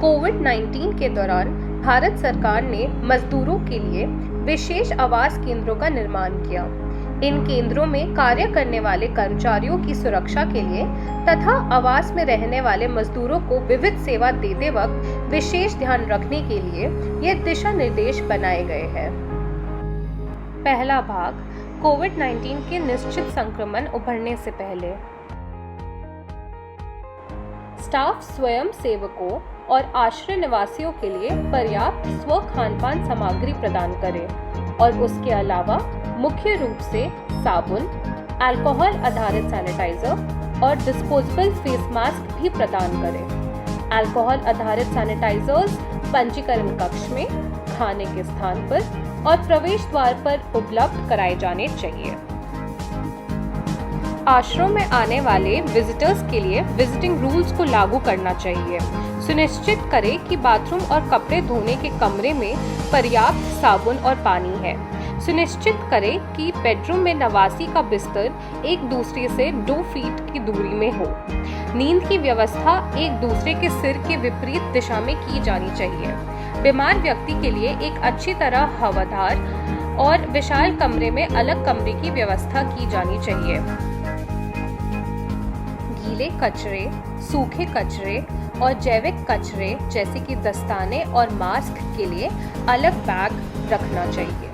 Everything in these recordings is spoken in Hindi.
कोविड-19 के दौरान भारत सरकार ने मजदूरों के लिए विशेष आवास केंद्रों का निर्माण किया। इन केंद्रों में कार्य करने वाले कर्मचारियों की सुरक्षा के लिए तथा आवास में रहने वाले मजदूरों को विविध सेवा देते वक्त विशेष ध्यान रखने के लिए ये दिशा निर्देश बनाए गए हैं। पहला भाग, कोविड-19 के निश्चित संक्रमण उभरने से पहले। स्टाफ स्वयं सेवकों और आश्रय निवासियों के लिए पर्याप्त स्व खानपान सामग्री प्रदान करें और उसके अलावा मुख्य रूप से साबुन, अल्कोहल आधारित सैनिटाइजर और डिस्पोजेबल फेस मास्क भी प्रदान करें। अल्कोहल आधारित सैनिटाइजर्स पंजीकरण कक्ष में, खाने के स्थान पर और प्रवेश द्वार पर उपलब्ध कराए जाने चाहिए। आश्रम में आने वाले विजिटर्स के लिए विजिटिंग रूल्स को लागू करना चाहिए। सुनिश्चित करें कि बाथरूम और कपड़े धोने के कमरे में पर्याप्त साबुन और पानी है। सुनिश्चित करें कि बेडरूम में नवासी का बिस्तर एक दूसरे से 2 फीट की दूरी में हो। नींद की व्यवस्था एक दूसरे के सिर के विपरीत दिशा में की जानी चाहिए। बीमार व्यक्ति के लिए एक अच्छी तरह हवादार और विशाल कमरे में अलग कमरे की व्यवस्था की जानी चाहिए। गीले कचरे, सूखे कचरे और जैविक कचरे जैसे कि दस्ताने और मास्क के लिए अलग बैग रखना चाहिए।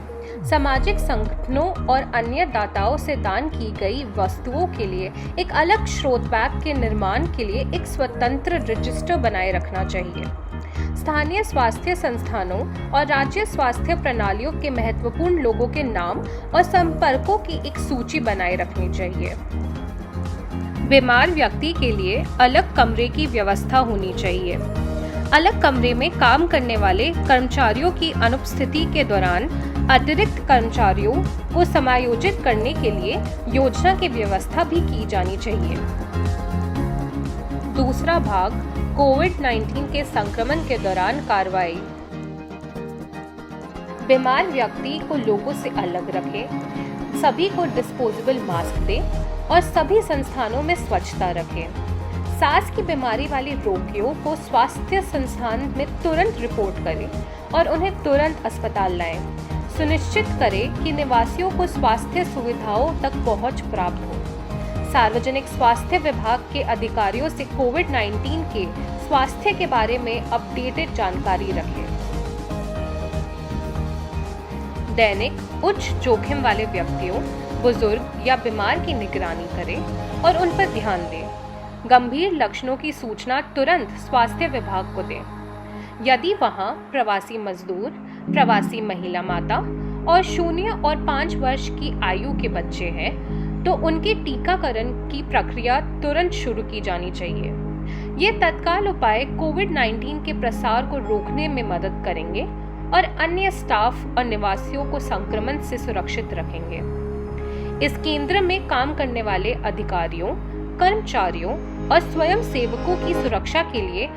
सामाजिक संगठनों और अन्य दाताओं से दान की गई वस्तुओं के लिए एक अलग स्रोत बैग के निर्माण के लिए एक स्वतंत्र रजिस्टर बनाए रखना चाहिए। स्थानीय स्वास्थ्य संस्थानों और राज्य स्वास्थ्य प्रणालियों के महत्वपूर्ण लोगों के नाम और संपर्कों की एक सूची बनाए रखनी चाहिए। बीमार व्यक्ति के लिए अलग कमरे की व्यवस्था होनी चाहिए। अलग कमरे में काम करने वाले कर्मचारियों की अनुपस्थिति के दौरान अतिरिक्त कर्मचारियों को समायोजित करने के लिए योजना की व्यवस्था भी की जानी चाहिए। दूसरा भाग, कोविड-19 के संक्रमण के दौरान कार्रवाई। बीमार व्यक्ति को लोगों से अलग रखें, सभी को डिस्पोजेबल मास्क दें और सभी संस्थानों में स्वच्छता रखें। सांस की बीमारी वाले रोगियों को स्वास्थ्य संस्थान में तुरंत रिपोर्ट करें और उन्हें तुरंत अस्पताल लाएं। सुनिश्चित करें कि निवासियों को स्वास्थ्य सुविधाओं तक पहुंच प्राप्त हो। सार्वजनिक स्वास्थ्य विभाग के अधिकारियों से कोविड-19 के स्वास्थ्य के बारे में अपडेटेड जानकारी रखें। दैनिक उच्च जोखिम वाले व्यक्तियों, बुजुर्ग या बीमार की निगरानी करें और उन पर ध्यान दें। गंभीर लक्षणों की सूचना तुरंत स्वास्थ्य विभाग को दें। यदि वहां प्रवासी मजदूर, प्रवासी महिला माता और 0 और 5 वर्ष की आयु के बच्चे हैं तो उनके टीकाकरण की प्रक्रिया तुरंत शुरू की जानी चाहिए। ये तत्काल उपाय कोविड-19 के प्रसार को रोकने में मदद करेंगे और अन्य स्टाफ और निवासियों को संक्रमण से सुरक्षित रखेंगे। इस केंद्र में काम करने वाले अधिकारियों, कर्मचारियों और स्वयं सेवकों की सुरक्षा के लिए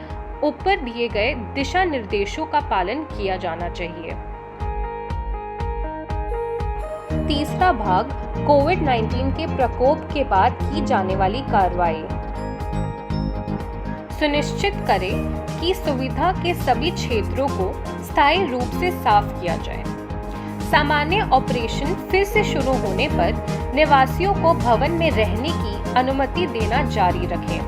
ऊपर दिए गए दिशा निर्देशों का पालन किया जाना चाहिए। तीसरा भाग, कोविड-19 के प्रकोप के बाद की जाने वाली कार्रवाई। सुनिश्चित करें कि सुविधा के सभी क्षेत्रों को स्थायी रूप से साफ किया जाए। सामान्य ऑपरेशन फिर से शुरू होने पर निवासियों को भवन में रहने की अनुमति देना जारी रखें।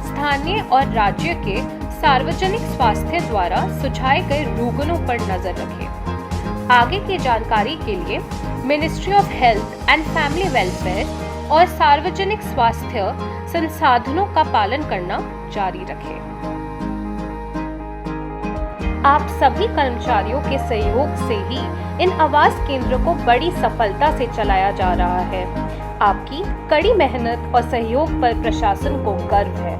स्थानीय और राज्य के सार्वजनिक स्वास्थ्य द्वारा सुझाए गए रूगनों पर नजर रखें। आगे की जानकारी के लिए ministry of health and family welfare और सार्वजनिक स्वास्थ्य संसाधनों का पालन करना जारी रखें। आप सभी कर्मचारियों के सहयोग से ही इन आवास केंद्रों को बड़ी सफलता से चलाया जा रहा है। आपकी कड़ी मेहनत और सहयोग पर प्रशासन को गर्व है।